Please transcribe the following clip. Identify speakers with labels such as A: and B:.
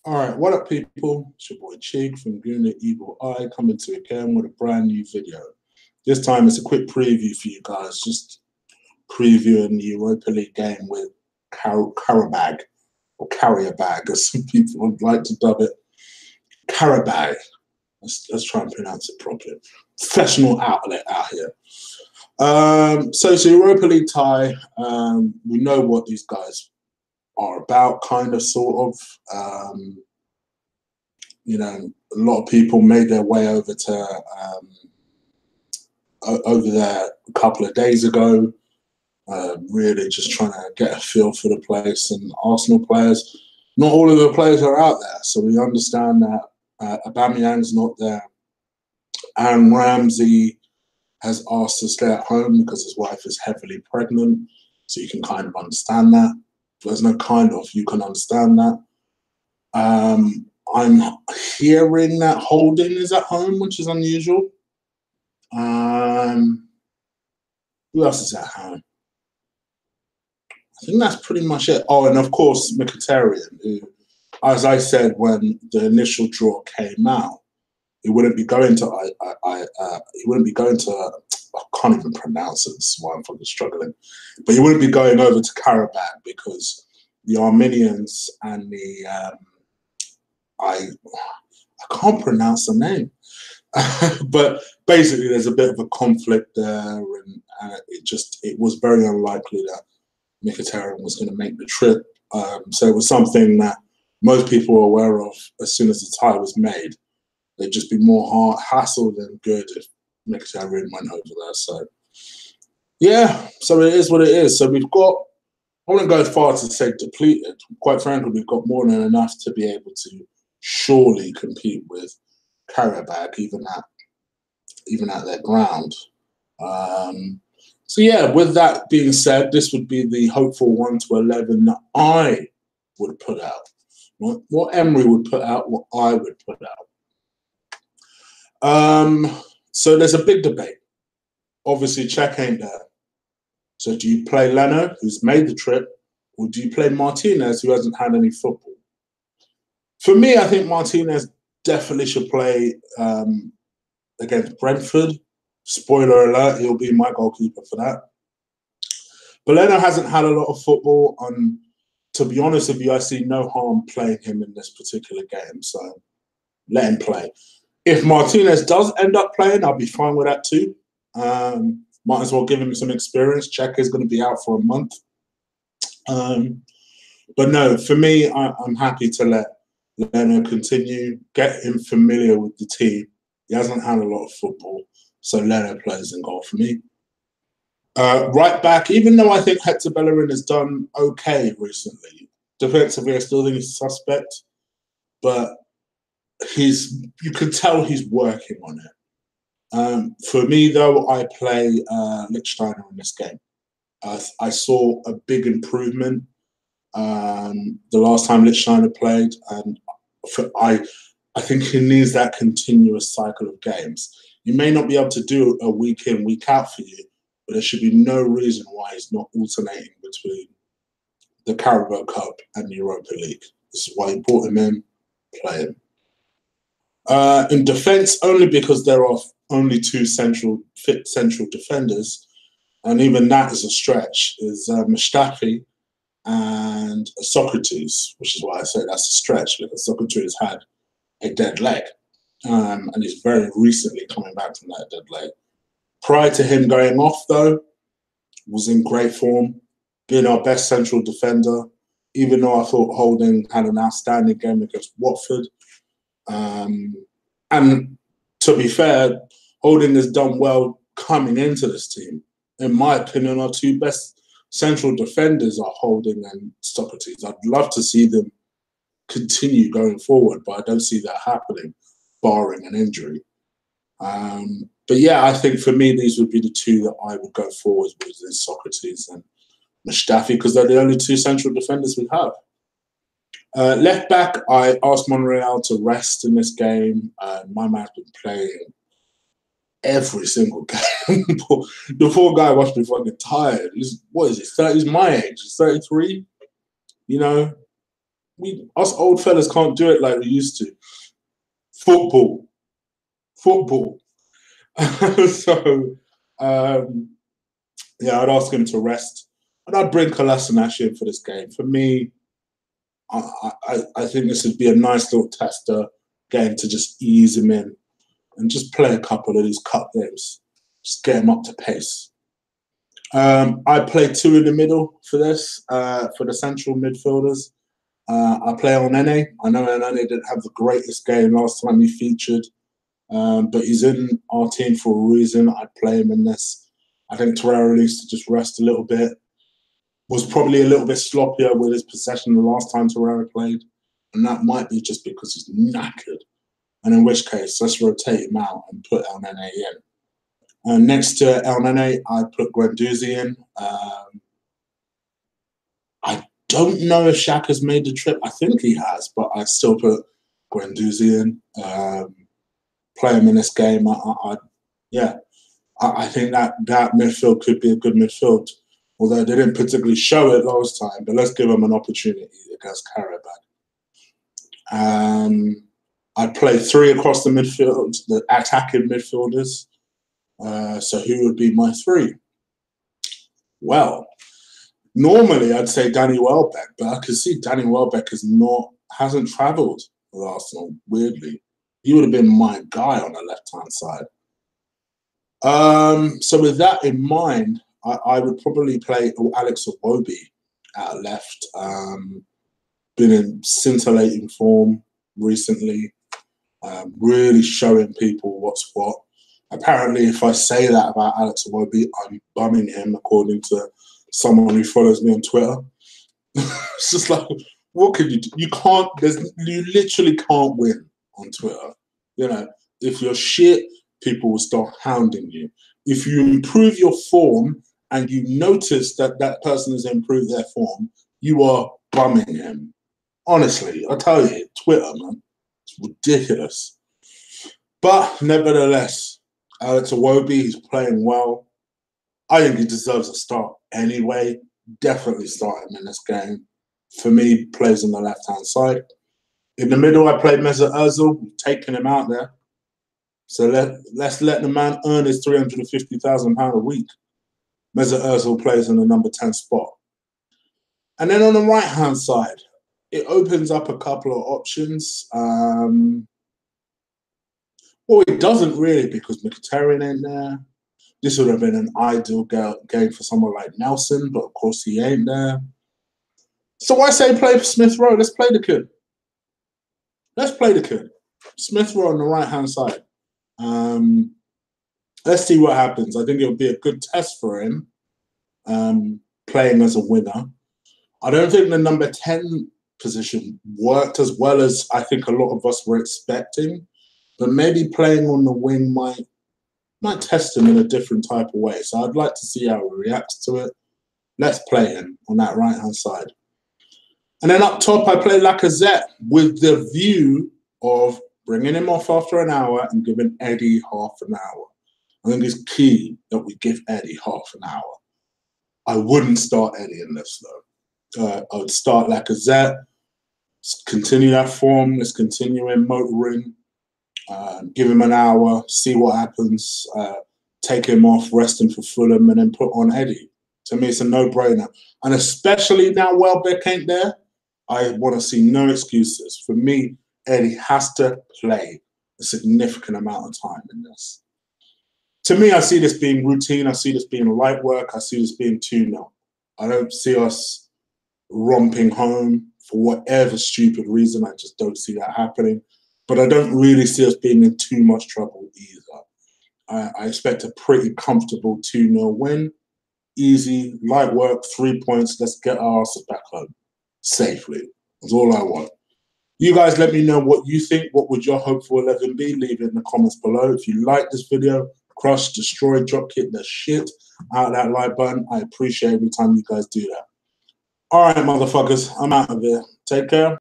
A: All right, what up, people? It's your boy Chig from Guna Evil Eye coming to you again with a brand new video. This time it's a quick preview for you guys, just previewing the Europa League game with Qarabag, or Carrier Bag, as some people would like to dub it. Qarabag. Let's try and pronounce it properly. Professional outlet out here. So it's a Europa League tie. We know what these guys are about, kind of, sort of. You know, a lot of people made their way over there a couple of days ago, really just trying to get a feel for the place. And Arsenal players, not all of the players are out there, so we understand that Aubameyang's not there. Aaron Ramsey has asked to stay at home because his wife is heavily pregnant, so you can kind of understand that. There's no kind of, you can understand that. I'm hearing that Holding is at home, which is unusual. Who else is at home? I think that's pretty much it. Oh, and of course, Mkhitaryan, who, as I said when the initial draw came out, he wouldn't be going to. I can't even pronounce it. This is why I'm fucking struggling. But he wouldn't be going over to Qarabag because the Armenians and the I can't pronounce the name, but basically there's a bit of a conflict there, and it was very unlikely that Mkhitaryan was going to make the trip. So it was something that most people were aware of as soon as the tie was made. They'd just be more hassle than good if Mkhitaryan went over there. So yeah, so it is what it is. So we've got, I wouldn't go as far to say depleted. Quite frankly, we've got more than enough to be able to surely compete with Qarabag, even at their ground. So yeah, with that being said, this would be the hopeful 1-11 that I would put out. What Emery would put out, what I would put out. So there's a big debate. Obviously, Chig ain't there. So do you play Leno, who's made the trip, or do you play Martinez, who hasn't had any football? For me, I think Martinez definitely should play against Brentford. Spoiler alert, he'll be my goalkeeper for that. But Leno hasn't had a lot of football, and to be honest with you, I see no harm playing him in this particular game. So let him play. If Martinez does end up playing, I'll be fine with that too. Might as well give him some experience. Chig is going to be out for a month. But no, for me, I'm happy to let Leno continue, get him familiar with the team. He hasn't had a lot of football, so Leno plays in goal for me. Right back, even though I think Hector Bellerin has done okay recently, defensively I still think he's suspect, but you can tell he's working on it. For me, though, I play Lichtsteiner in this game. I saw a big improvement the last time Lichtsteiner played, and I think he needs that continuous cycle of games. You may not be able to do a week in, week out for you, but there should be no reason why he's not alternating between the Carabao Cup and the Europa League. This is why you brought him in, play him. In defence, only because there are only two fit central defenders, and even that is a stretch, is Mustafi and Socrates, which is why I say that's a stretch, because Socrates had a dead leg, and he's very recently coming back from that dead leg. Prior to him going off, though, was in great form, being our best central defender, even though I thought Holding had an outstanding game against Watford. And to be fair, Holding has done well coming into this team. In my opinion, our two best central defenders are Holding and Socrates. I'd love to see them continue going forward, but I don't see that happening, barring an injury. But yeah, I think for me, these would be the two that I would go forward with, is Socrates and Mustafi, because they're the only two central defenders we have. Left back, I asked Monreal to rest in this game. My man's been playing every single game. The poor guy must be fucking tired. What is he? He's my age. He's 33. You know, us old fellas can't do it like we used to. Football. So, yeah, I'd ask him to rest. And I'd bring Kolasinac in for this game. For me, I think this would be a nice little tester game to just ease him in and just play a couple of these cup games. Just get him up to pace. I play two in the middle for this, for the central midfielders. I play on Nene. I know Nene didn't have the greatest game last time he featured, but he's in our team for a reason. I'd play him in this. I think Torreira needs to just rest a little bit. Was probably a little bit sloppier with his possession the last time Torreira played, and that might be just because he's knackered. And in which case, let's rotate him out and put El Nene in. Next to El Nene, I put Guendouzi in. I don't know if Xhaka's made the trip. I think he has, but I still put Guendouzi in. Play him in this game. I think that midfield could be a good midfield. Although they didn't particularly show it last time, but let's give them an opportunity against Qarabag. I'd play three across the midfield, the attacking midfielders. So who would be my three? Well, normally I'd say Danny Welbeck, but I can see Danny Welbeck hasn't travelled with Arsenal, weirdly. He would have been my guy on the left-hand side. So with that in mind, I would probably play Alex Iwobi at left. Been in scintillating form recently, really showing people what's what. Apparently, if I say that about Alex Iwobi, I'm bumming him, according to someone who follows me on Twitter. It's just like, what can you do? You literally can't win on Twitter. You know, if you're shit, people will start hounding you. If you improve your form and you notice that that person has improved their form, you are bumming him. Honestly, I tell you, Twitter, man, it's ridiculous. But nevertheless, Alex Iwobi, he's playing well. I think he deserves a start anyway. Definitely start him in this game. For me, he plays on the left-hand side. In the middle, I played Mesut Ozil. We've taken him out there. So let's let the man earn his £350,000 a week. Mesut Ozil plays in the number 10 spot. And then on the right-hand side, it opens up a couple of options. Well, it doesn't really, because Mkhitaryan ain't there. This would have been an ideal game for someone like Nelson, but of course he ain't there. So I say play Smith Rowe. Let's play the kid. Let's play the kid. Smith Rowe on the right-hand side. Let's see what happens. I think it'll be a good test for him, playing as a winner. I don't think the number 10 position worked as well as I think a lot of us were expecting, but maybe playing on the wing might test him in a different type of way. So I'd like to see how he reacts to it. Let's play him on that right-hand side. And then up top, I play Lacazette with the view of bringing him off after an hour and giving Eddie half an hour. I think it's key that we give Eddie half an hour. I wouldn't start Eddie in this, though. I would start Lacazette, continue that form, let's continue him motoring, give him an hour, see what happens, take him off, rest him for Fulham, and then put on Eddie. To me, it's a no-brainer. And especially now Welbeck ain't there, I want to see no excuses. For me, Eddie has to play a significant amount of time in this. To me, I see this being routine. I see this being light work. I see this being 2-0. I don't see us romping home for whatever stupid reason. I just don't see that happening. But I don't really see us being in too much trouble either. I expect a pretty comfortable 2-0 win. Easy, light work, 3 points. Let's get our asses back home safely. That's all I want. You guys let me know what you think. What would your hopeful 11 be? Leave it in the comments below. If you like this video, crush, destroy, drop kick the shit out of that like button. I appreciate every time you guys do that. All right, motherfuckers. I'm out of here. Take care.